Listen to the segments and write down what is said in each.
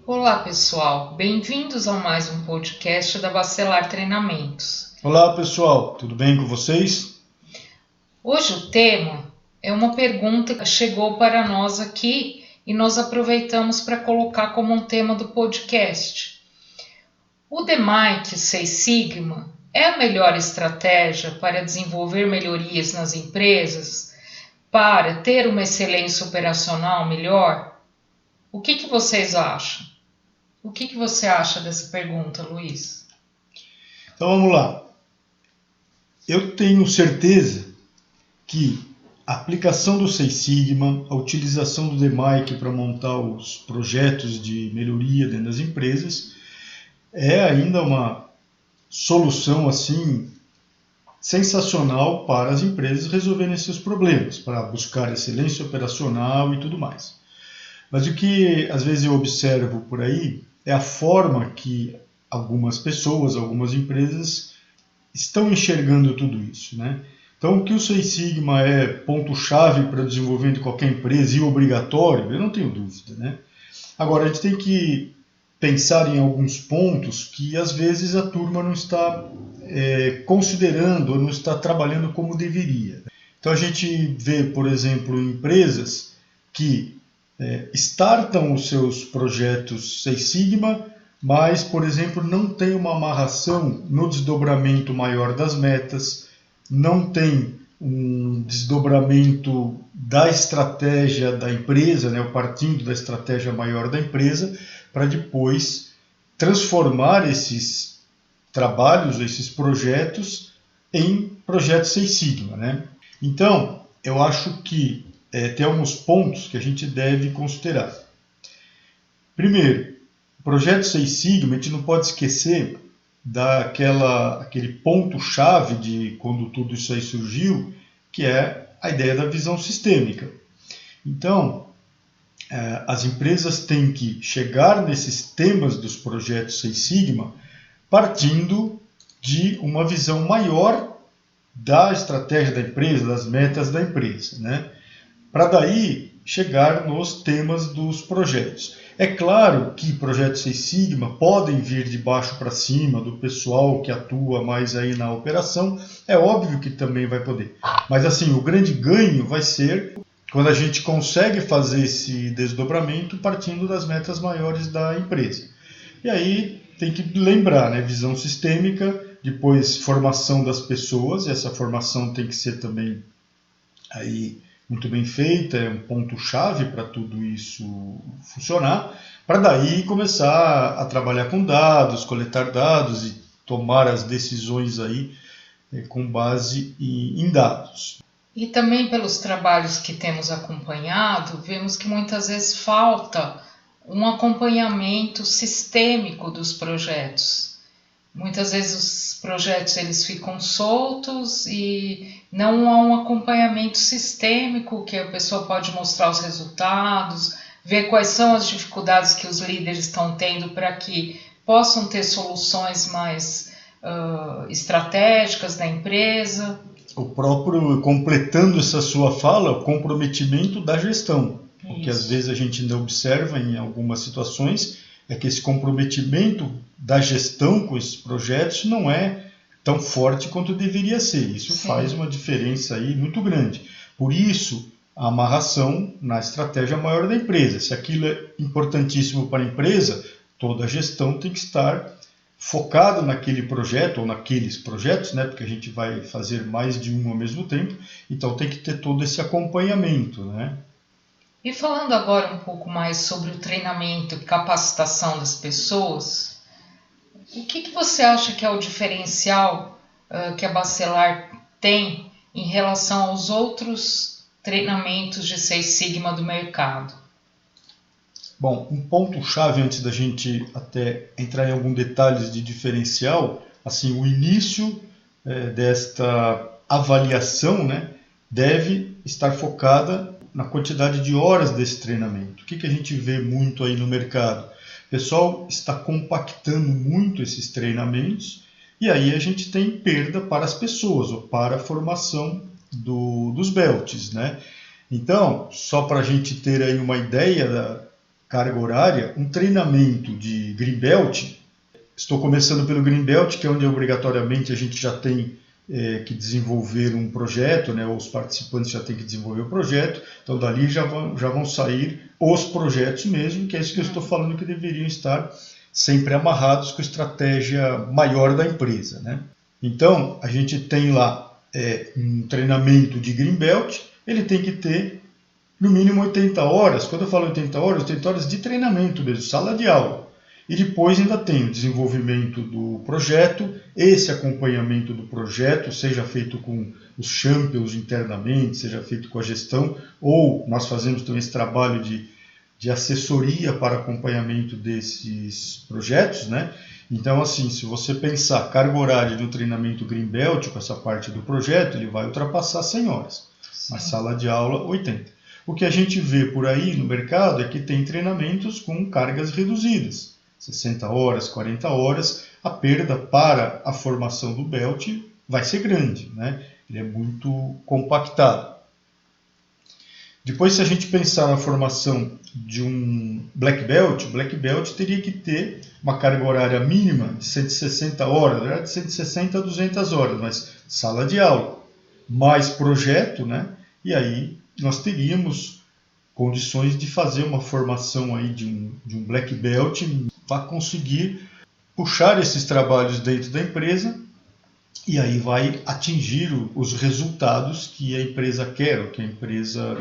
Olá pessoal, bem-vindos a mais um podcast da Bacelar Treinamentos. Olá pessoal, tudo bem com vocês? Hoje o tema é uma pergunta que chegou para nós aqui e nós aproveitamos para colocar como um tema do podcast. O DMAIC Six Sigma é a melhor estratégia para desenvolver melhorias nas empresas, para ter uma excelência operacional melhor? O que vocês acham? O que você acha dessa pergunta, Luiz? Então vamos lá. Eu tenho certeza que a aplicação do Six Sigma, a utilização do DMAIC para montar os projetos de melhoria dentro das empresas é ainda uma solução assim sensacional para as empresas resolverem seus problemas, para buscar excelência operacional e tudo mais. Mas o que às vezes eu observo por aí é a forma que algumas pessoas, algumas empresas estão enxergando tudo isso, né? Então, o que o Six Sigma é ponto-chave para o desenvolvimento de qualquer empresa e obrigatório, eu não tenho dúvida, né? Agora, a gente tem que pensar em alguns pontos que às vezes a turma não está considerando ou não está trabalhando como deveria. Então, a gente vê, por exemplo, empresas que startam os seus projetos Six Sigma, mas, por exemplo, não tem uma amarração no desdobramento maior das metas, não tem um desdobramento da estratégia da empresa, né, partindo da estratégia maior da empresa, para depois transformar esses trabalhos, esses projetos, em projetos Six Sigma, né? Então, eu acho que tem alguns pontos que a gente deve considerar. Primeiro, o projeto Six Sigma, a gente não pode esquecer aquele ponto-chave de quando tudo isso aí surgiu, que é a ideia da visão sistêmica. Então, as empresas têm que chegar nesses temas dos projetos Six Sigma partindo de uma visão maior da estratégia da empresa, das metas da empresa, né? Para daí chegar nos temas dos projetos. É claro que projetos Six Sigma podem vir de baixo para cima, do pessoal que atua mais aí na operação, é óbvio que também vai poder. Mas assim, o grande ganho vai ser quando a gente consegue fazer esse desdobramento partindo das metas maiores da empresa. E aí tem que lembrar, né, visão sistêmica, depois formação das pessoas, e essa formação tem que ser também aí muito bem feita, é um ponto-chave para tudo isso funcionar, para daí começar a trabalhar com dados, coletar dados e tomar as decisões aí com base em dados. E também pelos trabalhos que temos acompanhado, vemos que muitas vezes falta um acompanhamento sistêmico dos projetos. Muitas vezes os projetos eles ficam soltos e não há um acompanhamento sistêmico que a pessoa pode mostrar os resultados, ver quais são as dificuldades que os líderes estão tendo para que possam ter soluções mais estratégicas da empresa. O próprio, completando essa sua fala, o comprometimento da gestão. Isso. O que às vezes a gente ainda observa em algumas situações é que esse comprometimento da gestão com esses projetos não é tão forte quanto deveria ser. Isso Sim. faz uma diferença aí muito grande. Por isso, a amarração na estratégia maior da empresa. Se aquilo é importantíssimo para a empresa, toda a gestão tem que estar focada naquele projeto ou naqueles projetos, né? Porque a gente vai fazer mais de um ao mesmo tempo, então tem que ter todo esse acompanhamento, né? E falando agora um pouco mais sobre o treinamento e capacitação das pessoas, o que você acha que é o diferencial que a Bacelar tem em relação aos outros treinamentos de Six Sigma do mercado? Bom, um ponto-chave antes da gente até entrar em alguns detalhes de diferencial, assim, o início desta avaliação, né, deve estar focada na quantidade de horas desse treinamento. O que a gente vê muito aí no mercado? O pessoal está compactando muito esses treinamentos e aí a gente tem perda para as pessoas ou para a formação dos belts, né? Então, só para a gente ter aí uma ideia carga horária, um treinamento de Greenbelt. Estou começando pelo Greenbelt, que é onde obrigatoriamente a gente já tem que desenvolver um projeto, né? Os participantes já têm que desenvolver o projeto, então dali já vão sair os projetos mesmo, que é isso que eu estou falando, que deveriam estar sempre amarrados com a estratégia maior da empresa, né? Então, a gente tem lá um treinamento de Greenbelt, ele tem que ter no mínimo 80 horas, quando eu falo 80 horas de treinamento mesmo, sala de aula. E depois ainda tem o desenvolvimento do projeto, esse acompanhamento do projeto, seja feito com os champions internamente, seja feito com a gestão, ou nós fazemos também esse trabalho de assessoria para acompanhamento desses projetos, né? Então, assim, se você pensar carga horária do treinamento Greenbelt, com essa parte do projeto, ele vai ultrapassar 100 horas. Sim. Na sala de aula, 80. O que a gente vê por aí no mercado é que tem treinamentos com cargas reduzidas. 60 horas, 40 horas, a perda para a formação do belt vai ser grande, né? Ele é muito compactado. Depois, se a gente pensar na formação de um black belt, o black belt teria que ter uma carga horária mínima de 160 horas, na verdade, de 160 a 200 horas, mas sala de aula, mais projeto, né? E aí nós teríamos condições de fazer uma formação aí de um black belt para conseguir puxar esses trabalhos dentro da empresa e aí vai atingir os resultados que a empresa quer, ou que a empresa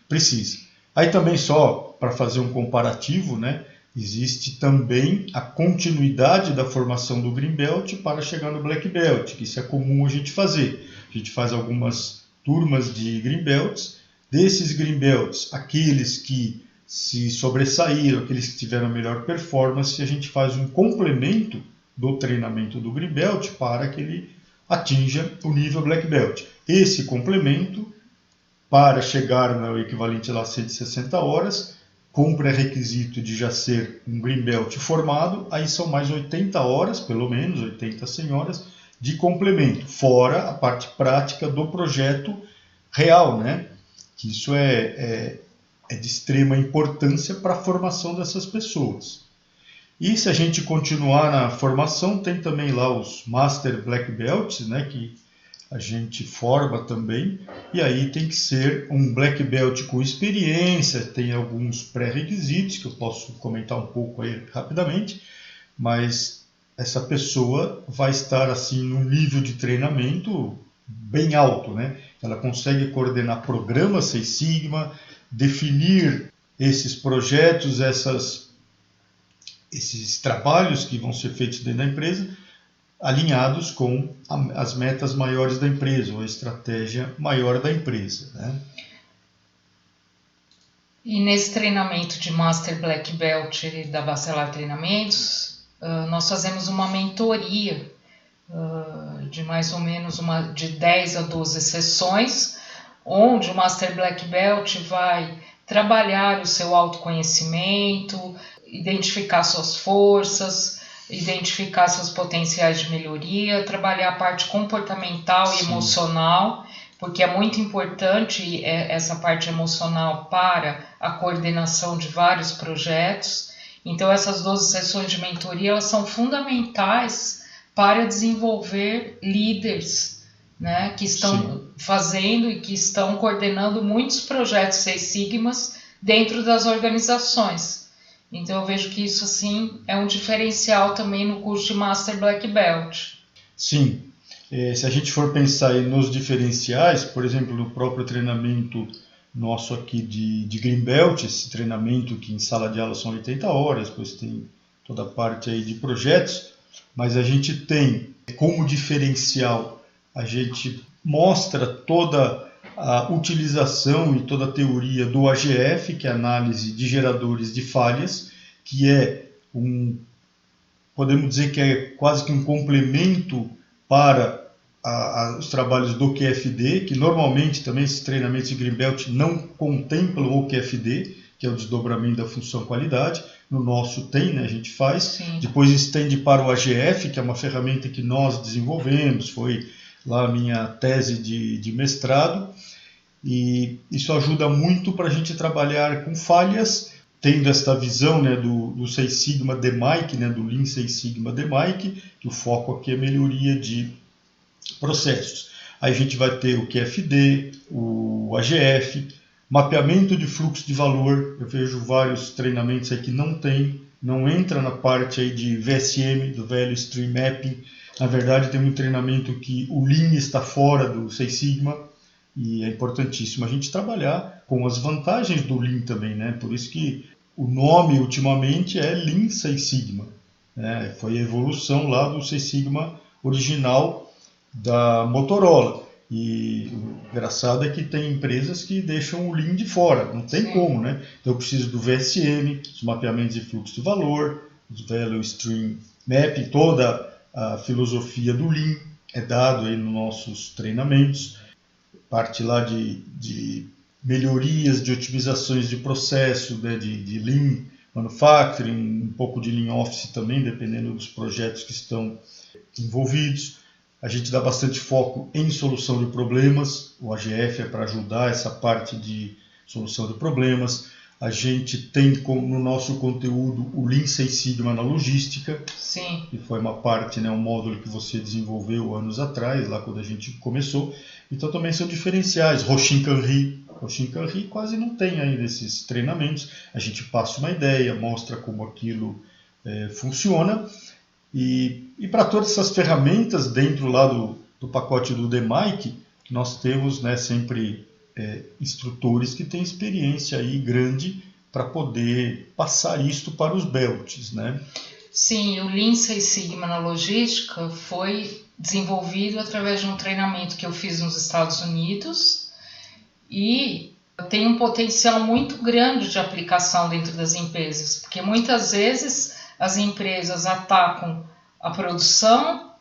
precisa. Aí também, só para fazer um comparativo, né, existe também a continuidade da formação do Green Belt para chegar no Black Belt, que isso é comum a gente fazer. A gente faz algumas turmas de Green Belts. Desses Green Belts, aqueles que se sobressaíram, aqueles que tiveram melhor performance, a gente faz um complemento do treinamento do Green Belt para que ele atinja o nível Black Belt. Esse complemento, para chegar no equivalente a 160 horas, com pré-requisito de já ser um Green Belt formado, aí são mais 80 horas, pelo menos 80 a 100 horas, de complemento, fora a parte prática do projeto real, né? Que isso é de extrema importância para a formação dessas pessoas. E se a gente continuar na formação, tem também lá os Master Black Belts, né, que a gente forma também, e aí tem que ser um Black Belt com experiência, tem alguns pré-requisitos que eu posso comentar um pouco aí rapidamente, mas essa pessoa vai estar assim num nível de treinamento bem alto, né? Ela consegue coordenar programas Six Sigma, definir esses projetos, esses trabalhos que vão ser feitos dentro da empresa, alinhados com as metas maiores da empresa, ou a estratégia maior da empresa, né? E nesse treinamento de Master Black Belt da Bacelar Treinamentos, nós fazemos uma mentoria de mais ou menos de 10 a 12 sessões, onde o Master Black Belt vai trabalhar o seu autoconhecimento, identificar suas forças, identificar seus potenciais de melhoria, trabalhar a parte comportamental e emocional, porque é muito importante essa parte emocional para a coordenação de vários projetos. Então essas 12 sessões de mentoria, elas são fundamentais para desenvolver líderes, né, que estão fazendo e que estão coordenando muitos projetos Six Sigmas dentro das organizações. Então eu vejo que isso assim é um diferencial também no curso de Master Black Belt. Sim, se a gente for pensar aí nos diferenciais, por exemplo, no próprio treinamento nosso aqui de Green Belt, esse treinamento que em sala de aula são 80 horas, depois tem toda a parte aí de projetos, mas a gente tem como diferencial, a gente mostra toda a utilização e toda a teoria do AGF, que é a análise de geradores de falhas, que é podemos dizer que é quase que um complemento para os trabalhos do QFD, que normalmente também esses treinamentos de Green Belt não contemplam o QFD, que é o desdobramento da função qualidade. No nosso tem, né, a gente faz. Sim. Depois estende para o AGF, que é uma ferramenta que nós desenvolvemos, foi lá a minha tese de mestrado, e isso ajuda muito para a gente trabalhar com falhas tendo esta visão, né, do Six Sigma DMAIC, né, do Lean Six Sigma DMAIC, que o foco aqui é melhoria de processos. Aí a gente vai ter o QFD, o AGF, mapeamento de fluxo de valor. Eu vejo vários treinamentos aí que não entra na parte aí de VSM, do Value Stream Mapping. Na verdade, tem um treinamento que o Lean está fora do Six Sigma, e é importantíssimo a gente trabalhar com as vantagens do Lean também, né? Por isso que o nome ultimamente é Lean Six Sigma, né? Foi a evolução lá do Six Sigma original da Motorola. E o engraçado é que tem empresas que deixam o Lean de fora, não tem como, né? Então eu preciso do VSM, os mapeamentos de fluxo de valor, os Value Stream Mapping, toda a filosofia do Lean é dado aí nos nossos treinamentos. Parte lá de melhorias, de otimizações de processo, né, de Lean Manufacturing, um pouco de Lean Office também, dependendo dos projetos que estão envolvidos. A gente dá bastante foco em solução de problemas, o AGF é para ajudar essa parte de solução de problemas. A gente tem no nosso conteúdo o Lean Six Sigma na logística, Sim. que foi uma parte, né, um módulo que você desenvolveu anos atrás, lá quando a gente começou. Então também são diferenciais. Roshin Kanri quase não tem aí nesses treinamentos. A gente passa uma ideia, mostra como aquilo funciona. E para todas essas ferramentas dentro lá do pacote do DMAIC, nós temos, né, sempre instrutores que têm experiência aí grande para poder passar isto para os belts, né? Sim, o Lean Six Sigma na logística foi desenvolvido através de um treinamento que eu fiz nos Estados Unidos e tem um potencial muito grande de aplicação dentro das empresas, porque muitas vezes as empresas atacam a produção,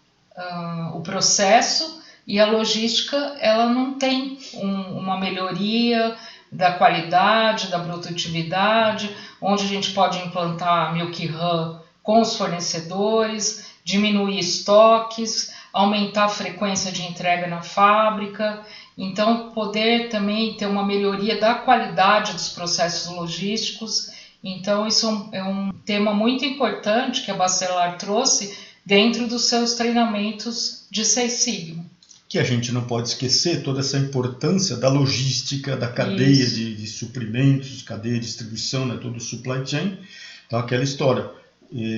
o processo, e a logística ela não tem uma melhoria da qualidade, da produtividade, onde a gente pode implantar Milk Run com os fornecedores, diminuir estoques, aumentar a frequência de entrega na fábrica. Então, poder também ter uma melhoria da qualidade dos processos logísticos. Então, isso é um tema muito importante que a Bacelar trouxe dentro dos seus treinamentos de Six Sigma. Que a gente não pode esquecer toda essa importância da logística, da cadeia de suprimentos, cadeia de distribuição, né, todo o supply chain. Então, aquela história.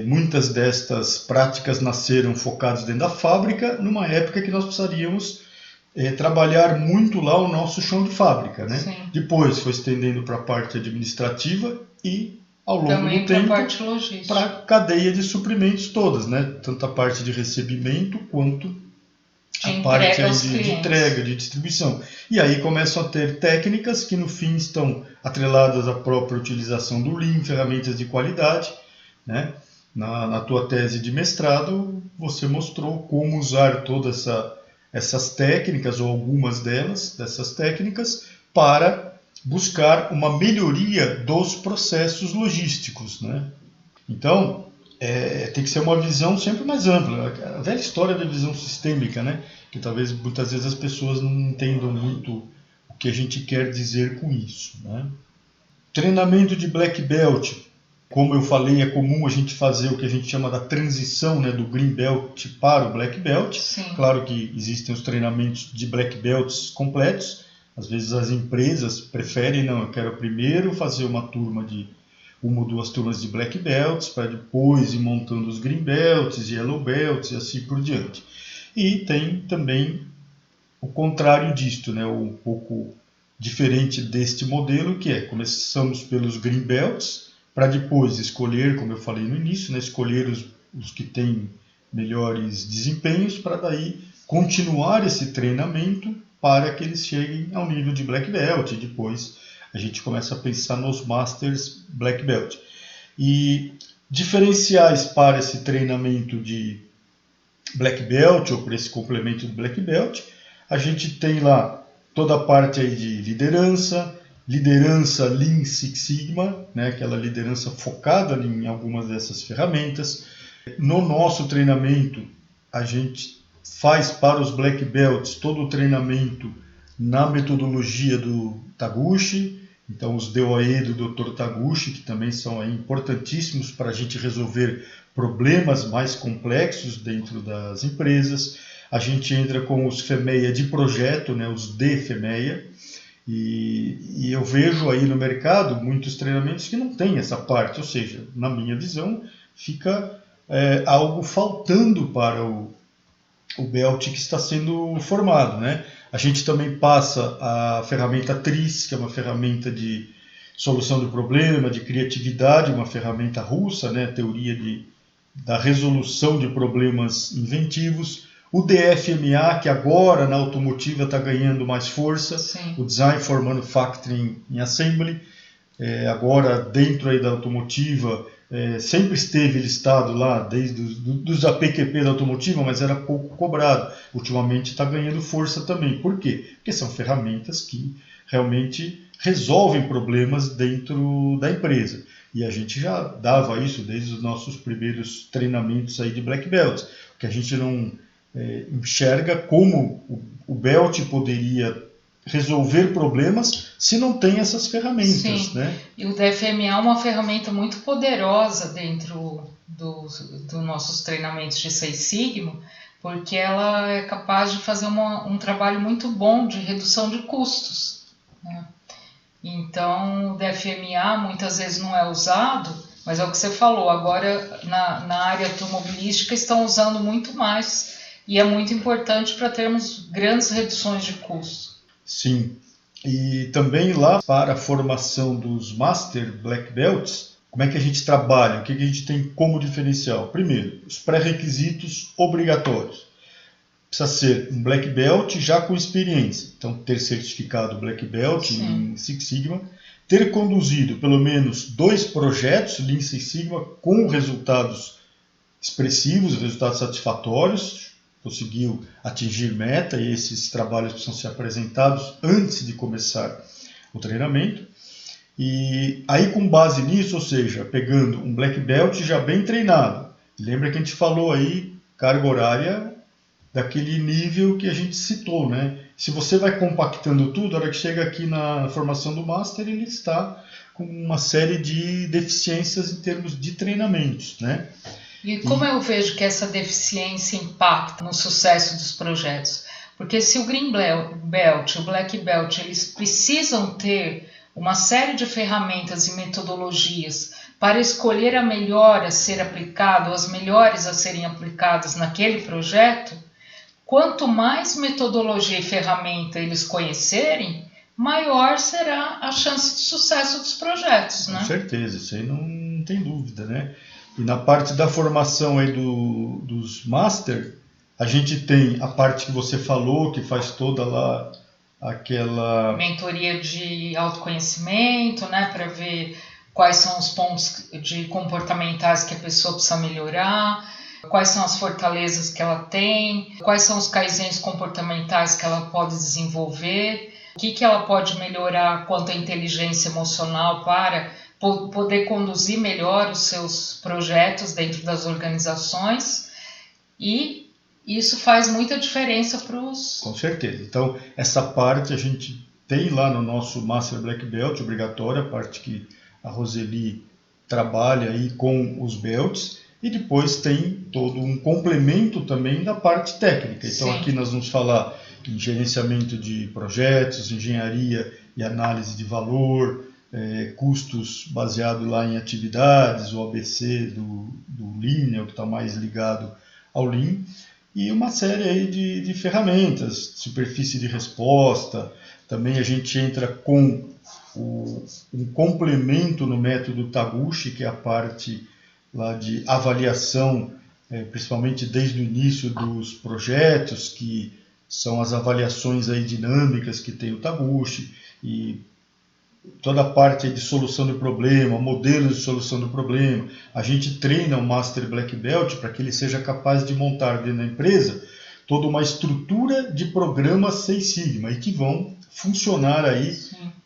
Muitas destas práticas nasceram focadas dentro da fábrica, numa época que nós precisaríamos trabalhar muito lá o nosso chão de fábrica, né? Sim. Depois foi estendendo para a parte administrativa e, ao longo também do tempo, para a cadeia de suprimentos todas, né? Tanto a parte de recebimento quanto a parte de entrega, de distribuição. E aí começam a ter técnicas que no fim estão atreladas à própria utilização do Lean, ferramentas de qualidade, né? Na tua tese de mestrado, você mostrou como usar todas essas técnicas, ou algumas dessas técnicas, para buscar uma melhoria dos processos logísticos, né? Então, tem que ser uma visão sempre mais ampla. A velha história da visão sistêmica, né? Que talvez muitas vezes as pessoas não entendam muito o que a gente quer dizer com isso, né? Treinamento de Black Belt. Como eu falei, é comum a gente fazer o que a gente chama da transição, né, do Green Belt para o Black Belt. Sim. Claro que existem os treinamentos de Black Belts completos. Às vezes as empresas preferem, não, eu quero primeiro fazer uma ou duas turmas de Black Belts, para depois ir montando os Green Belts, Yellow Belts e assim por diante. E tem também o contrário disto, né, um pouco diferente deste modelo, que começamos pelos Green Belts, para depois escolher, como eu falei no início, né, escolher os que têm melhores desempenhos, para daí continuar esse treinamento para que eles cheguem ao nível de Black Belt, e depois a gente começa a pensar nos Masters Black Belt. E diferenciais para esse treinamento de Black Belt, ou para esse complemento do Black Belt, a gente tem lá toda a parte aí de liderança Lean Six Sigma, né, aquela liderança focada em algumas dessas ferramentas. No nosso treinamento, a gente faz para os Black Belts todo o treinamento na metodologia do Taguchi, Então, os DOE do Dr. Taguchi, que também são aí importantíssimos para a gente resolver problemas mais complexos dentro das empresas. A gente entra com os FEMEA de projeto, né, os DFEMEA, e eu vejo aí no mercado muitos treinamentos que não tem essa parte, ou seja, na minha visão, fica algo faltando para o BELT que está sendo formado, né? A gente também passa a ferramenta TRIS, que é uma ferramenta de solução do problema, de criatividade, uma ferramenta russa, né? Teoria da resolução de problemas inventivos. O DFMA, que agora na automotiva está ganhando mais força, Sim. O Design for Manufacturing in Assembly, agora dentro aí da automotiva, sempre esteve listado lá desde dos APQP da automotiva, mas era pouco cobrado. Ultimamente está ganhando força também. Por quê? Porque são ferramentas que realmente resolvem problemas dentro da empresa. E a gente já dava isso desde os nossos primeiros treinamentos aí de Black Belt, que a gente não enxerga como o Belt poderia resolver problemas se não tem essas ferramentas. Sim. Né? E o DFMA é uma ferramenta muito poderosa dentro dos nossos treinamentos de Six Sigma, porque ela é capaz de fazer um trabalho muito bom de redução de custos. Né? Então, o DFMA muitas vezes não é usado, mas é o que você falou, agora na área automobilística estão usando muito mais e é muito importante para termos grandes reduções de custo. Sim, e também lá para a formação dos Master Black Belts, como é que a gente trabalha, o que a gente tem como diferencial? Primeiro, os pré-requisitos obrigatórios. Precisa ser um Black Belt já com experiência, então ter certificado Black Belt em Six Sigma, ter conduzido pelo menos 2 projetos Lean Six Sigma com resultados expressivos, resultados satisfatórios, conseguiu atingir meta e esses trabalhos precisam ser apresentados antes de começar o treinamento. E aí com base nisso, ou seja, pegando um Black Belt já bem treinado, lembra que a gente falou aí, carga horária daquele nível que a gente citou, né? Se você vai compactando tudo, a hora que chega aqui na formação do Master, ele está com uma série de deficiências em termos de treinamentos, né? E como eu vejo que essa deficiência impacta no sucesso dos projetos? Porque se o Green Belt, o Black Belt, eles precisam ter uma série de ferramentas e metodologias para escolher a melhor a ser aplicada, ou as melhores a serem aplicadas naquele projeto, quanto mais metodologia e ferramenta eles conhecerem, maior será a chance de sucesso dos projetos, né? Com certeza, isso aí não tem dúvida, né? E na parte da formação aí dos Master, a gente tem a parte que você falou, que faz toda lá aquela... mentoria de autoconhecimento, né? Para ver quais são os pontos de comportamentais que a pessoa precisa melhorar, quais são as fortalezas que ela tem, quais são os kaizens comportamentais que ela pode desenvolver, o que ela pode melhorar quanto à inteligência emocional para poder conduzir melhor os seus projetos dentro das organizações, e isso faz muita diferença para os... Com certeza. Então, essa parte a gente tem lá no nosso Master Black Belt obrigatória, a parte que a Roseli trabalha aí com os belts, e depois tem todo um complemento também da parte técnica. Então, Sim. aqui nós vamos falar em gerenciamento de projetos, engenharia e análise de valor, custos baseado lá em atividades, o ABC do Lean, o que está mais ligado ao Lean, e uma série aí de ferramentas, superfície de resposta. Também a gente entra com um complemento no método Taguchi, que é a parte lá de avaliação, principalmente desde o início dos projetos, que são as avaliações aí dinâmicas que tem o Taguchi, e toda a parte de solução do problema, modelos de solução do problema. A gente treina o Master Black Belt para que ele seja capaz de montar dentro da empresa toda uma estrutura de programas Six Sigma e que vão funcionar aí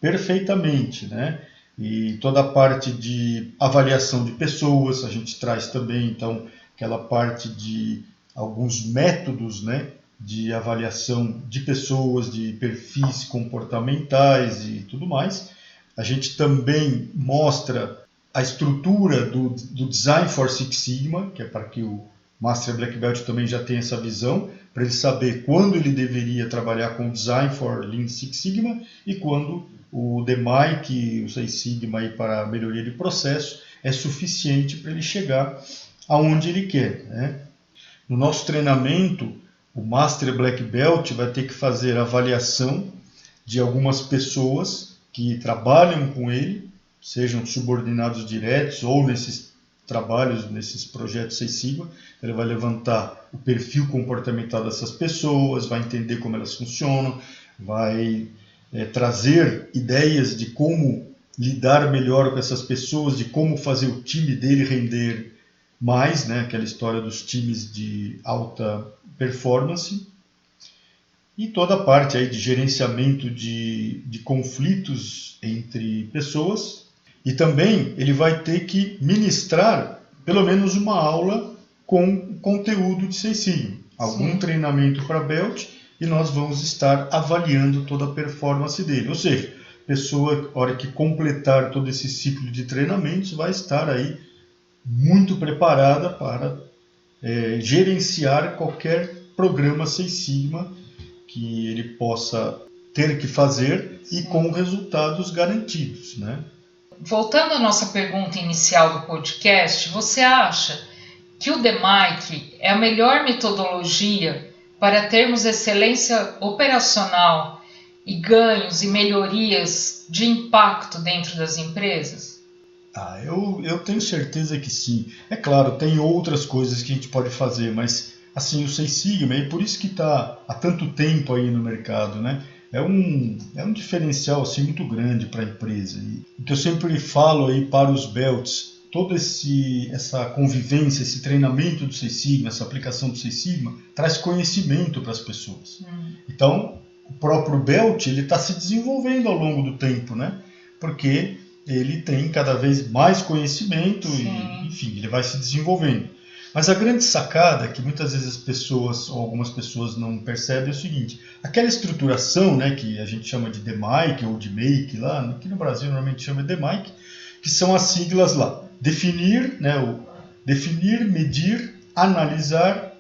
perfeitamente, né? E toda a parte de avaliação de pessoas, a gente traz também, então, aquela parte de alguns métodos, né, de avaliação de pessoas, de perfis comportamentais e tudo mais. A gente também mostra a estrutura do Design for Six Sigma, que é para que o Master Black Belt também já tenha essa visão, para ele saber quando ele deveria trabalhar com Design for Lean Six Sigma e quando o DMAIC, o Seis Sigma aí para a melhoria de processo é suficiente para ele chegar aonde ele quer, né? No nosso treinamento, o Master Black Belt vai ter que fazer a avaliação de algumas pessoas que trabalham com ele, sejam subordinados diretos ou nesses trabalhos, nesses projetos Seis Sigma. Ele vai levantar o perfil comportamental dessas pessoas, vai entender como elas funcionam, vai trazer ideias de como lidar melhor com essas pessoas, de como fazer o time dele render mais, né? Aquela história dos times de alta performance. E toda a parte aí de gerenciamento de conflitos entre pessoas. E também ele vai ter que ministrar pelo menos uma aula com conteúdo de Seis Sigma. Algum treinamento para Belt, e nós vamos estar avaliando toda a performance dele. Ou seja, a pessoa, na hora que completar todo esse ciclo de treinamentos, vai estar aí muito preparada para gerenciar qualquer programa Seis Sigma que ele possa ter que fazer e com resultados garantidos, né? Voltando à nossa pergunta inicial do podcast, você acha que o DMAIC é a melhor metodologia para termos excelência operacional e ganhos e melhorias de impacto dentro das empresas? Eu tenho certeza que sim. É claro, tem outras coisas que a gente pode fazer, mas assim, o Seis Sigma, e por isso que está há tanto tempo aí no mercado, né? É um diferencial assim, muito grande para a empresa. E o que eu sempre falo aí para os Belts, toda essa convivência, esse treinamento do Seis Sigma, essa aplicação do Seis Sigma, traz conhecimento para as pessoas. Então, o próprio Belt está se desenvolvendo ao longo do tempo, né? Porque ele tem cada vez mais conhecimento e, enfim, ele vai se desenvolvendo. Mas a grande sacada que muitas vezes as pessoas, ou algumas pessoas não percebem, é o seguinte: aquela estruturação, né, que a gente chama de DMAIC ou de MAIC lá, aqui no Brasil normalmente chama de DMAIC, que são as siglas lá: definir, né, definir, medir, analisar,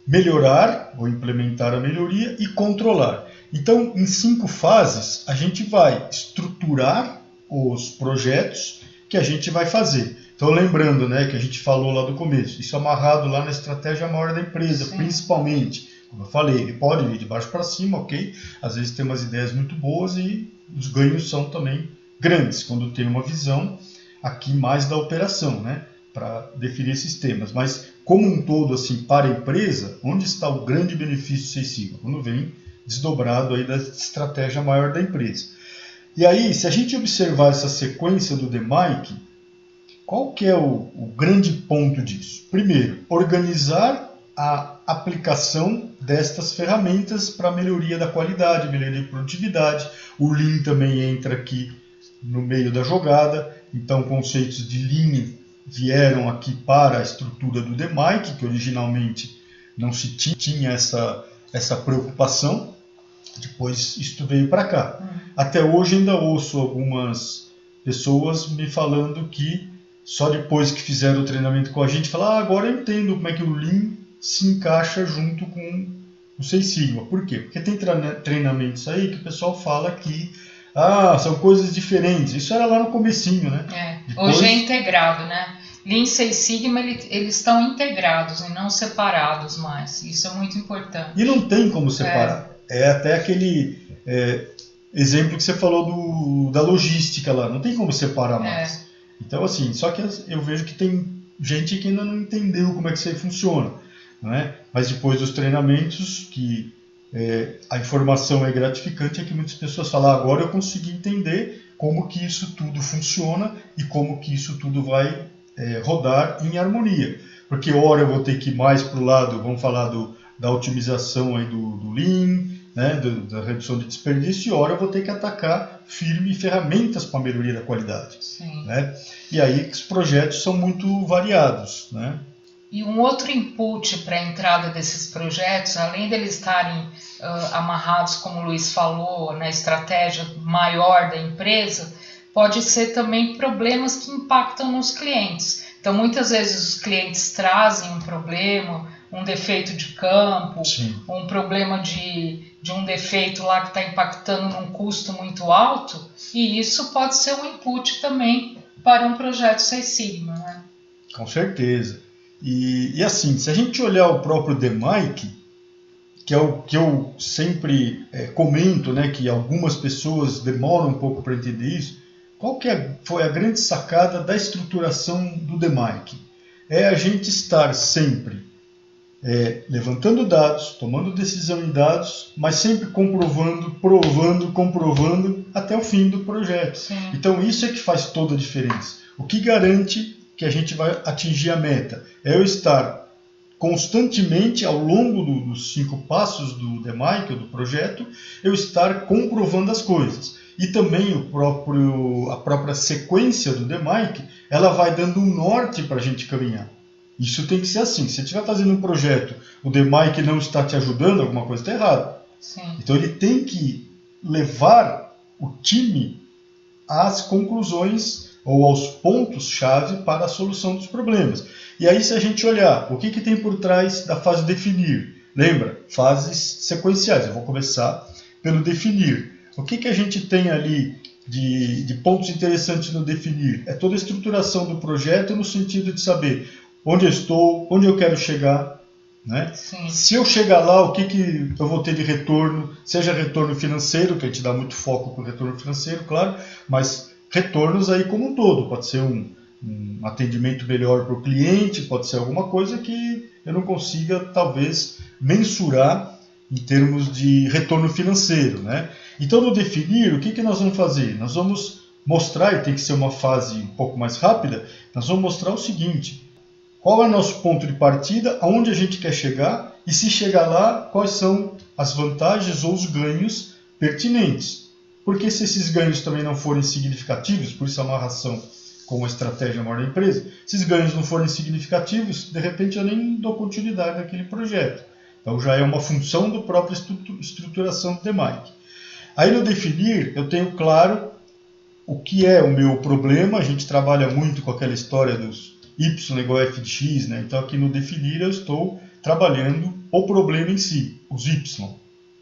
melhorar ou implementar a melhoria e controlar. Então, em 5 fases, a gente vai estruturar os projetos que a gente vai fazer. Então, lembrando, né, que a gente falou lá do começo, isso amarrado lá na estratégia maior da empresa, principalmente. Como eu falei, ele pode vir de baixo para cima, ok? Às vezes tem umas ideias muito boas e os ganhos são também grandes, quando tem uma visão aqui mais da operação, né, para definir esses temas. Mas, como um todo, assim, para a empresa, onde está o grande benefício do Seis Sigma? Quando vem desdobrado aí da estratégia maior da empresa. E aí, se a gente observar essa sequência do DMAIC, qual que é o grande ponto disso? Primeiro, organizar a aplicação destas ferramentas para melhoria da qualidade, melhoria da produtividade. O Lean também entra aqui no meio da jogada. Então, conceitos de Lean vieram aqui para a estrutura do DMAIC, que originalmente não se tinha essa preocupação. Depois isso veio para cá. Até hoje ainda ouço algumas pessoas me falando que só depois que fizeram o treinamento com a gente, falaram: agora eu entendo como é que o Lean se encaixa junto com o Seis Sigma. Por quê? Porque tem treinamentos aí que o pessoal fala que são coisas diferentes. Isso era lá no comecinho, né? Depois... Hoje é integrado, né? Lean e Seis Sigma, eles estão integrados e não separados mais. Isso é muito importante. E não tem como separar. É até aquele exemplo que você falou da logística lá. Não tem como separar mais. Então, assim, só que eu vejo que tem gente que ainda não entendeu como é que isso aí funciona, não é? Mas depois dos treinamentos, que a informação é gratificante, é que muitas pessoas falam: agora eu consegui entender como que isso tudo funciona e como que isso tudo vai rodar em harmonia. Porque ora eu vou ter que ir mais para o lado, vamos falar da otimização aí do Lean, né, da redução de desperdício, e ora eu vou ter que atacar firme ferramentas para a melhoria da qualidade. Né? E aí os projetos são muito variados. Né? E um outro input para a entrada desses projetos, além deles estarem amarrados, como o Luiz falou, na estratégia maior da empresa, pode ser também problemas que impactam nos clientes. Então, muitas vezes os clientes trazem um problema, um defeito de campo, Sim. um problema de um defeito lá que está impactando num custo muito alto, e isso pode ser um input também para um projeto Six Sigma, né? Com certeza. E assim, se a gente olhar o próprio DMAIC, que é o que eu sempre comento, né, que algumas pessoas demoram um pouco para entender isso, qual que foi a grande sacada da estruturação do DMAIC? É a gente estar sempre levantando dados, tomando decisão em dados, mas sempre comprovando, comprovando até o fim do projeto. Sim. Então isso é que faz toda a diferença. O que garante que a gente vai atingir a meta é eu estar constantemente, ao longo dos 5 passos do DMAIC, ou do projeto, eu estar comprovando as coisas. E também a própria sequência do DMAIC, ela vai dando um norte para a gente caminhar. Isso tem que ser assim. Se você estiver fazendo um projeto, o DMAIC não está te ajudando, alguma coisa está errada. Sim. Então ele tem que levar o time às conclusões ou aos pontos-chave para a solução dos problemas. E aí, se a gente olhar o que tem por trás da fase definir, lembra? Fases sequenciais. Eu vou começar pelo definir. O que a gente tem ali de pontos interessantes no definir? É toda a estruturação do projeto no sentido de saber onde eu estou, onde eu quero chegar, né? Sim. Se eu chegar lá, o que eu vou ter de retorno, seja retorno financeiro, que a gente dá muito foco para o retorno financeiro, claro, mas retornos aí como um todo. Pode ser um atendimento melhor para o cliente, pode ser alguma coisa que eu não consiga, talvez, mensurar em termos de retorno financeiro, né? Então, no definir, o que nós vamos fazer? Nós vamos mostrar, e tem que ser uma fase um pouco mais rápida, nós vamos mostrar o seguinte: qual é o nosso ponto de partida, aonde a gente quer chegar, e se chegar lá, quais são as vantagens ou os ganhos pertinentes. Porque se esses ganhos também não forem significativos, por isso a amarração com a estratégia maior da empresa, se esses ganhos não forem significativos, de repente eu nem dou continuidade naquele projeto. Então já é uma função da própria estruturação do DMAIC. Aí no definir, eu tenho claro o que é o meu problema. A gente trabalha muito com aquela história dos Y igual a F de X, né? Então aqui no definir eu estou trabalhando o problema em si, os Y,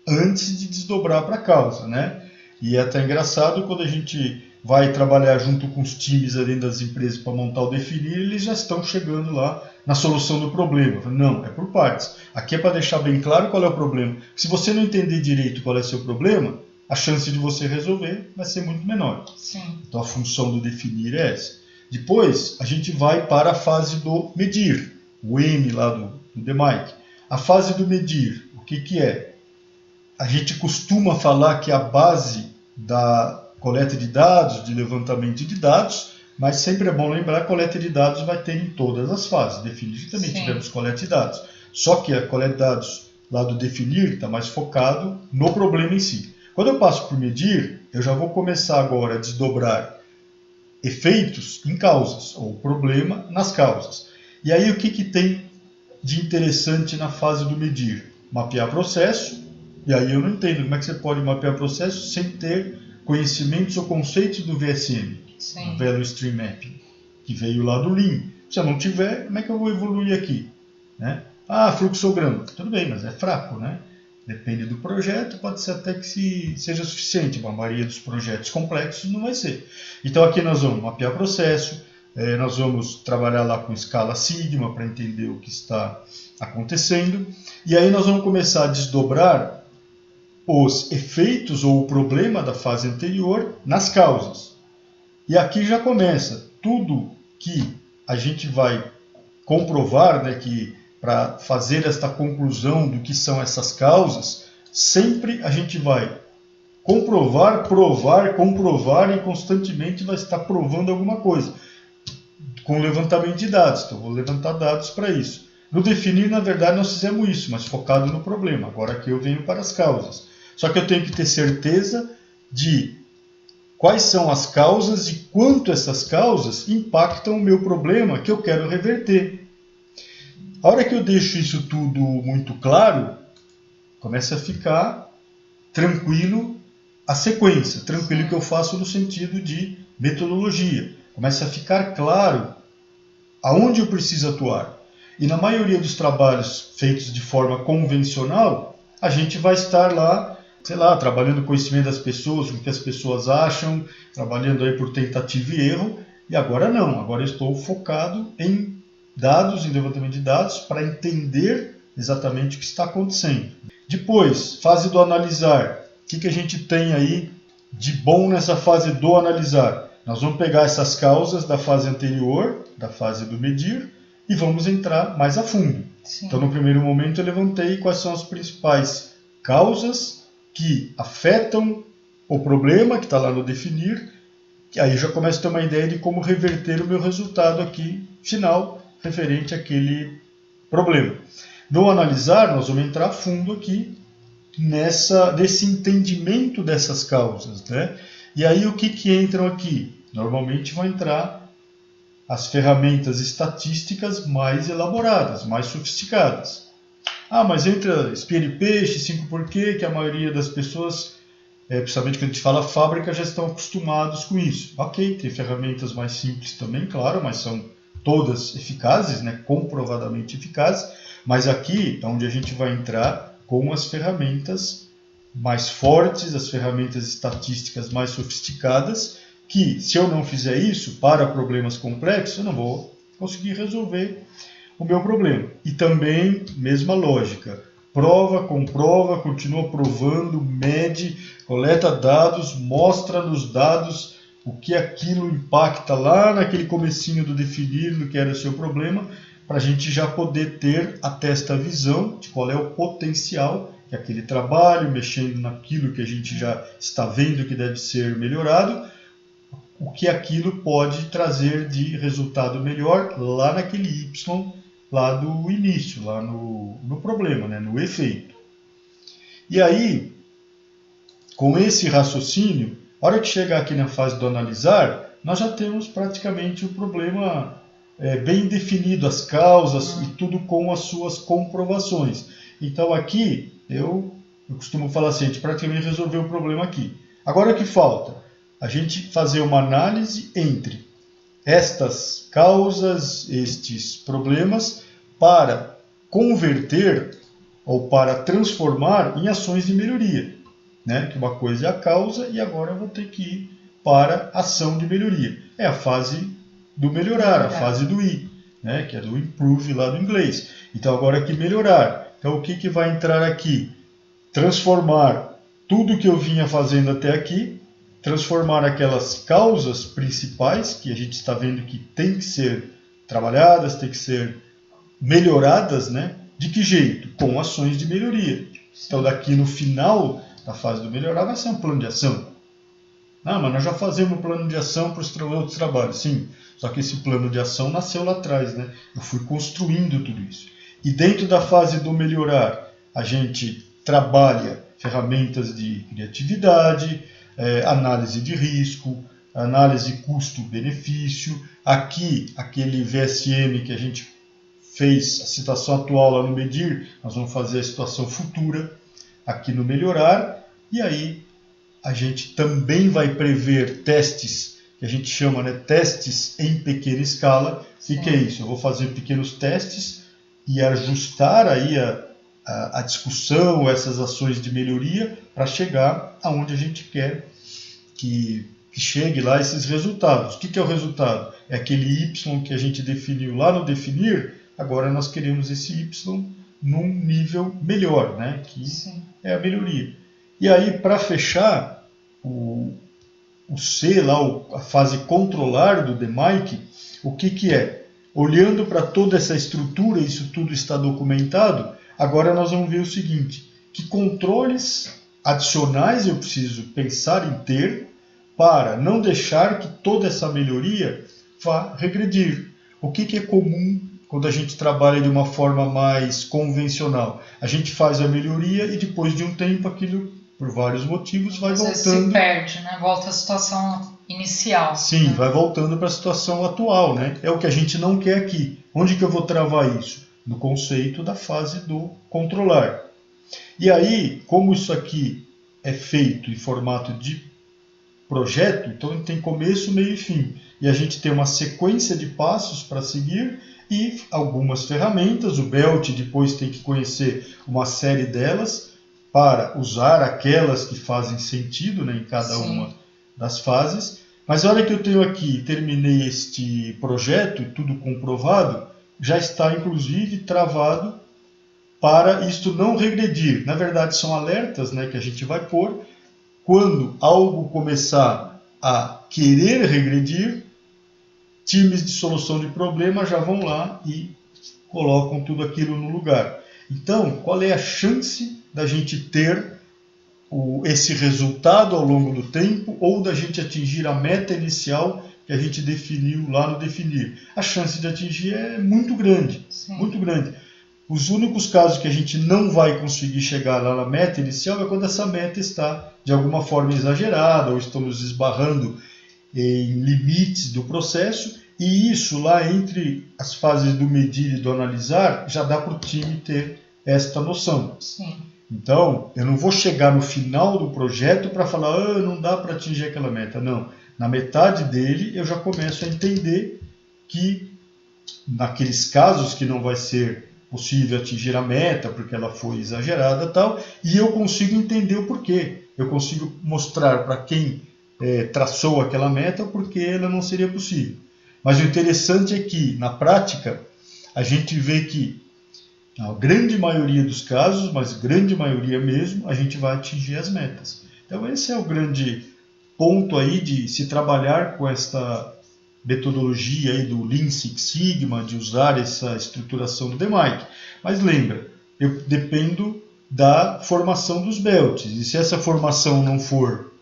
antes de desdobrar para a causa, né? E é até engraçado quando a gente vai trabalhar junto com os times dentro das empresas para montar o definir, eles já estão chegando lá na solução do problema. Não, é por partes. Aqui é para deixar bem claro qual é o problema. Se você não entender direito qual é o seu problema, a chance de você resolver vai ser muito menor. Sim. Então a função do definir é essa. Depois a gente vai para a fase do medir, o M lá do DMAIC. A fase do medir, o que é? A gente costuma falar que é a base da coleta de dados, de levantamento de dados, mas sempre é bom lembrar que a coleta de dados vai ter em todas as fases. Definir também tivemos coleta de dados. Só que a coleta de dados lá do definir está mais focado no problema em si. Quando eu passo por medir, eu já vou começar agora a desdobrar efeitos em causas, ou problema nas causas. E aí o que tem de interessante na fase do medir? Mapear processo, e aí eu não entendo como é que você pode mapear processo sem ter conhecimentos ou conceitos do VSM, do Value Stream Mapping, que veio lá do Lean. Se eu não tiver, como é que eu vou evoluir aqui? Né? Fluxograma. Tudo bem, mas é fraco, né? Depende do projeto, pode ser até que seja suficiente. A maioria dos projetos complexos não vai ser. Então aqui nós vamos mapear processo, nós vamos trabalhar lá com escala Sigma para entender o que está acontecendo, e aí nós vamos começar a desdobrar os efeitos ou o problema da fase anterior nas causas. E aqui já começa tudo que a gente vai comprovar, né, que para fazer esta conclusão do que são essas causas, sempre a gente vai comprovar, provar, comprovar e constantemente vai estar provando alguma coisa com levantamento de dados. Então, vou levantar dados para isso. No definir, na verdade, nós fizemos isso, mas focado no problema. Agora aqui eu venho para as causas. Só que eu tenho que ter certeza de quais são as causas e quanto essas causas impactam o meu problema que eu quero reverter. A hora que eu deixo isso tudo muito claro, começa a ficar tranquilo a sequência. Tranquilo que eu faço no sentido de metodologia, começa a ficar claro aonde eu preciso atuar. E na maioria dos trabalhos feitos de forma convencional, a gente vai estar lá, sei lá, trabalhando o conhecimento das pessoas, o que as pessoas acham, trabalhando aí por tentativa e erro, e agora não, agora eu estou focado em dados, em levantamento de dados, para entender exatamente o que está acontecendo. Depois, fase do analisar. O que a gente tem aí de bom nessa fase do analisar? Nós vamos pegar essas causas da fase anterior, da fase do medir, e vamos entrar mais a fundo. Sim. Então, no primeiro momento, eu levantei quais são as principais causas que afetam o problema que está lá no definir, que aí eu já começo a ter uma ideia de como reverter o meu resultado aqui, final, referente àquele problema. No analisar, nós vamos entrar a fundo aqui nesse entendimento dessas causas, né? E aí o que entram aqui? Normalmente vão entrar as ferramentas estatísticas mais elaboradas, mais sofisticadas. Ah, mas entra espinha de peixe, 5 porquê, que a maioria das pessoas, principalmente quando a gente fala fábrica, já estão acostumados com isso. Ok, tem ferramentas mais simples também, claro, mas são todas eficazes, né? Comprovadamente eficazes, mas aqui é onde a gente vai entrar com as ferramentas mais fortes, as ferramentas estatísticas mais sofisticadas, que se eu não fizer isso para problemas complexos, eu não vou conseguir resolver o meu problema. E também, mesma lógica, prova, comprova, continua provando, mede, coleta dados, mostra nos dados o que aquilo impacta lá naquele comecinho do definir do que era o seu problema, para a gente já poder ter até esta visão de qual é o potencial que aquele trabalho, mexendo naquilo que a gente já está vendo que deve ser melhorado, o que aquilo pode trazer de resultado melhor lá naquele Y, lá do início, lá no problema, né, no efeito. E aí, com esse raciocínio, a hora que chegar aqui na fase do analisar, nós já temos praticamente o problema bem definido, as causas e tudo com as suas comprovações. Então aqui, eu costumo falar assim, a gente praticamente resolveu o problema aqui. Agora o que falta? A gente fazer uma análise entre estas causas, estes problemas, para converter ou para transformar em ações de melhoria. Né? Que uma coisa é a causa e agora eu vou ter que ir para a ação de melhoria. É a fase do melhorar, a fase do I, né? Que é do improve lá do inglês. Então agora aqui melhorar. Então o que vai entrar aqui? Transformar tudo que eu vinha fazendo até aqui, transformar aquelas causas principais que a gente está vendo que tem que ser trabalhadas, tem que ser melhoradas, né? De que jeito? Com ações de melhoria. Então daqui no final da fase do melhorar vai ser um plano de ação. Ah, mas nós já fazemos um plano de ação para os outros trabalhos. Sim, só que esse plano de ação nasceu lá atrás, né? Eu fui construindo tudo isso. E dentro da fase do melhorar, a gente trabalha ferramentas de criatividade, análise de risco, análise custo-benefício. Aqui, aquele VSM que a gente fez a situação atual lá no medir, nós vamos fazer a situação futura aqui no melhorar. E aí a gente também vai prever testes, que a gente chama, né, testes em pequena escala. O que é isso? Eu vou fazer pequenos testes e ajustar aí a discussão, essas ações de melhoria, para chegar aonde a gente quer que chegue lá esses resultados. O que é o resultado? É aquele Y que a gente definiu lá no definir, agora nós queremos esse Y num nível melhor, né? Que é a melhoria. E aí, para fechar, o C, lá, a fase controlar do DMAIC, o que é? Olhando para toda essa estrutura, isso tudo está documentado, agora nós vamos ver o seguinte, que controles adicionais eu preciso pensar em ter para não deixar que toda essa melhoria vá regredir. O que é comum quando a gente trabalha de uma forma mais convencional? A gente faz a melhoria e depois de um tempo aquilo, por vários motivos, vai voltando. Se perde, né? Volta à situação inicial. Sim, né? Vai voltando para a situação atual, né? É o que a gente não quer aqui. Onde que eu vou travar isso? No conceito da fase do controlar. E aí, como isso aqui é feito em formato de projeto, então ele tem começo, meio e fim. E a gente tem uma sequência de passos para seguir e algumas ferramentas. O Belt depois tem que conhecer uma série delas para usar aquelas que fazem sentido, né, em cada uma das fases. Mas olha que eu tenho aqui, terminei este projeto, tudo comprovado, já está inclusive travado para isto não regredir. Na verdade são alertas, né, que a gente vai pôr. Quando algo começar a querer regredir, times de solução de problema já vão lá e colocam tudo aquilo no lugar. Então, qual é a chance da gente ter esse resultado ao longo do tempo ou da gente atingir a meta inicial que a gente definiu lá no definir? A chance de atingir é muito grande, muito grande. Os únicos casos que a gente não vai conseguir chegar lá na meta inicial é quando essa meta está de alguma forma exagerada ou estamos esbarrando em limites do processo, e isso lá entre as fases do medir e do analisar já dá para o time ter esta noção. Sim. Então, eu não vou chegar no final do projeto para falar, não dá para atingir aquela meta. Não, na metade dele eu já começo a entender que naqueles casos que não vai ser possível atingir a meta porque ela foi exagerada e tal, e eu consigo entender o porquê. Eu consigo mostrar para quem traçou aquela meta porque ela não seria possível. Mas o interessante é que, na prática, a gente vê que, na grande maioria dos casos, mas grande maioria mesmo, a gente vai atingir as metas. Então esse é o grande ponto aí de se trabalhar com esta metodologia aí do Lean Six Sigma, de usar essa estruturação do DMAIC. Mas lembra, eu dependo da formação dos belts, e se essa formação não for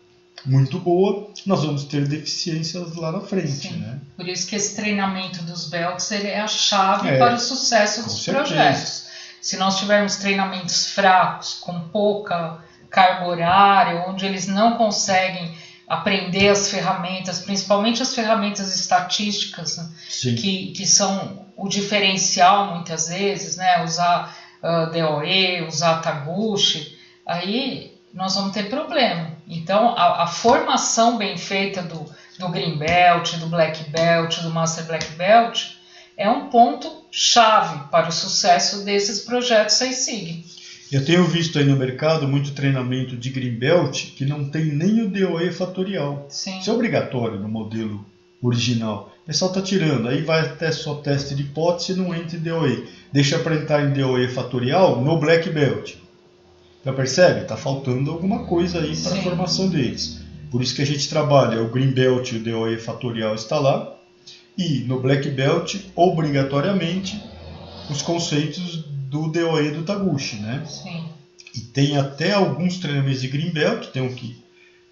muito boa, nós vamos ter deficiências lá na frente. Né? Por isso que esse treinamento dos belts ele é a chave para o sucesso dos projetos. Se nós tivermos treinamentos fracos, com pouca carga horária, onde eles não conseguem aprender as ferramentas, principalmente as ferramentas estatísticas, né, que são o diferencial muitas vezes, né, usar DOE, usar Taguchi, aí nós vamos ter problema. Então, a formação bem feita do Green Belt, do Black Belt, do Master Black Belt, é um ponto-chave para o sucesso desses projetos Six Sigma. Eu tenho visto aí no mercado muito treinamento de Green Belt que não tem nem o DOE fatorial. Sim. Isso é obrigatório no modelo original. O pessoal está tirando, aí vai até só teste de hipótese e não entra em DOE. Deixa para entrar em DOE fatorial no Black Belt. Já percebe? Está faltando alguma coisa aí para a formação deles. Por isso que a gente trabalha o Green Belt e o DOE fatorial está lá. E no Black Belt, obrigatoriamente, os conceitos do DOE do Taguchi. Né? Sim. E tem até alguns treinamentos de Green Belt, tem um que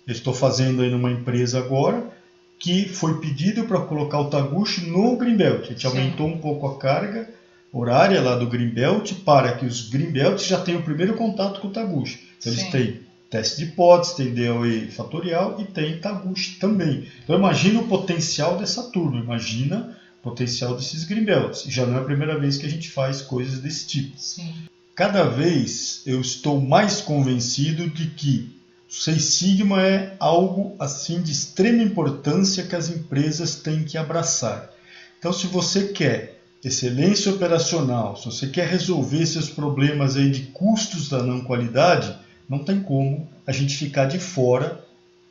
eu estou fazendo aí numa empresa agora, que foi pedido para colocar o Taguchi no Green Belt. A gente aumentou um pouco a carga horária lá do Green Belt para que os Green Belts já tenham o primeiro contato com o Taguchi. Então eles têm teste de hipótese, tem DOE fatorial e tem Taguchi também. Então imagina o potencial dessa turma, imagina o potencial desses Green Belts. Já não é a primeira vez que a gente faz coisas desse tipo. Sim. Cada vez eu estou mais convencido de que o Six Sigma é algo assim de extrema importância que as empresas têm que abraçar. Então se você quer excelência operacional, se você quer resolver seus problemas aí de custos da não qualidade, não tem como a gente ficar de fora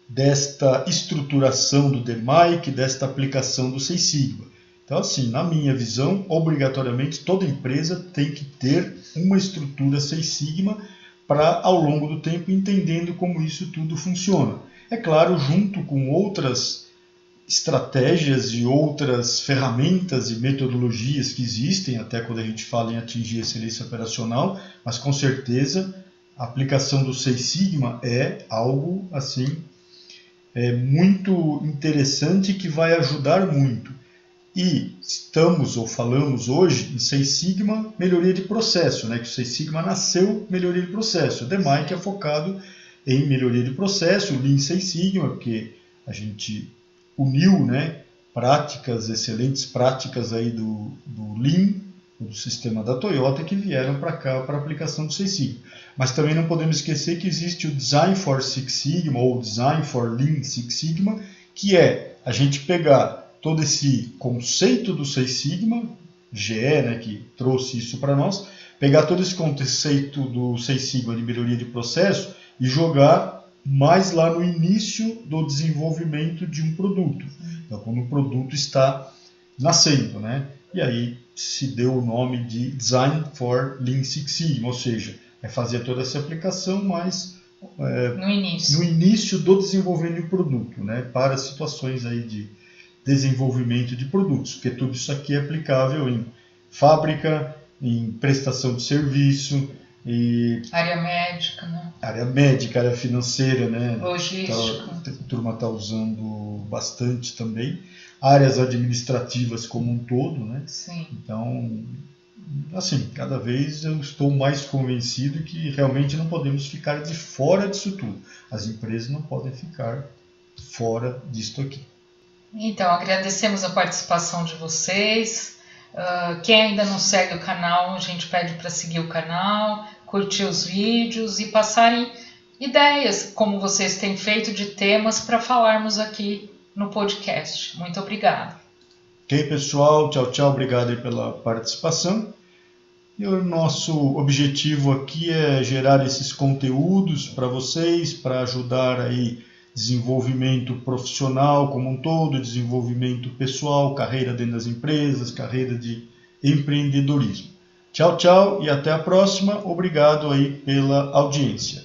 desta estruturação do DMAIC, desta aplicação do Six Sigma. Então, assim, na minha visão, obrigatoriamente toda empresa tem que ter uma estrutura Six Sigma para, ao longo do tempo, entendendo como isso tudo funciona. É claro, junto com outras estratégias e outras ferramentas e metodologias que existem, até quando a gente fala em atingir a excelência operacional, mas com certeza a aplicação do Six Sigma é algo assim muito interessante que vai ajudar muito. E estamos ou falamos hoje em Six Sigma melhoria de processo, né? Que o Six Sigma nasceu melhoria de processo. O DMAIC é focado em melhoria de processo, o Lean Six Sigma, porque a gente uniu, né, práticas, excelentes práticas aí do Lean, do sistema da Toyota que vieram para cá para a aplicação do Six Sigma. Mas também não podemos esquecer que existe o Design for Six Sigma ou Design for Lean Six Sigma, que é a gente pegar todo esse conceito do Six Sigma, GE, né, que trouxe isso para nós, pegar todo esse conceito do Six Sigma de melhoria de processo e jogar mais lá no início do desenvolvimento de um produto. Então, quando o produto está nascendo, né? E aí se deu o nome de Design for Lean Six Sigma, ou seja, é fazer toda essa aplicação, mas no início do desenvolvimento do produto, né? Para situações aí de desenvolvimento de produtos, porque tudo isso aqui é aplicável em fábrica, em prestação de serviço, e área médica, né? Área médica, área financeira, né? Logística. A turma está usando bastante também. Áreas administrativas como um todo, né? Sim. Então, assim, cada vez eu estou mais convencido que realmente não podemos ficar de fora disso tudo. As empresas não podem ficar fora disto aqui. Então, agradecemos a participação de vocês. Quem ainda não segue o canal, a gente pede para seguir o canal, curtir os vídeos e passarem ideias, como vocês têm feito, de temas para falarmos aqui no podcast. Muito obrigada. Ok, pessoal. Tchau, tchau. Obrigado aí pela participação. E o nosso objetivo aqui é gerar esses conteúdos para vocês, para ajudar aí desenvolvimento profissional como um todo, desenvolvimento pessoal, carreira dentro das empresas, carreira de empreendedorismo. Tchau, tchau e até a próxima. Obrigado aí pela audiência.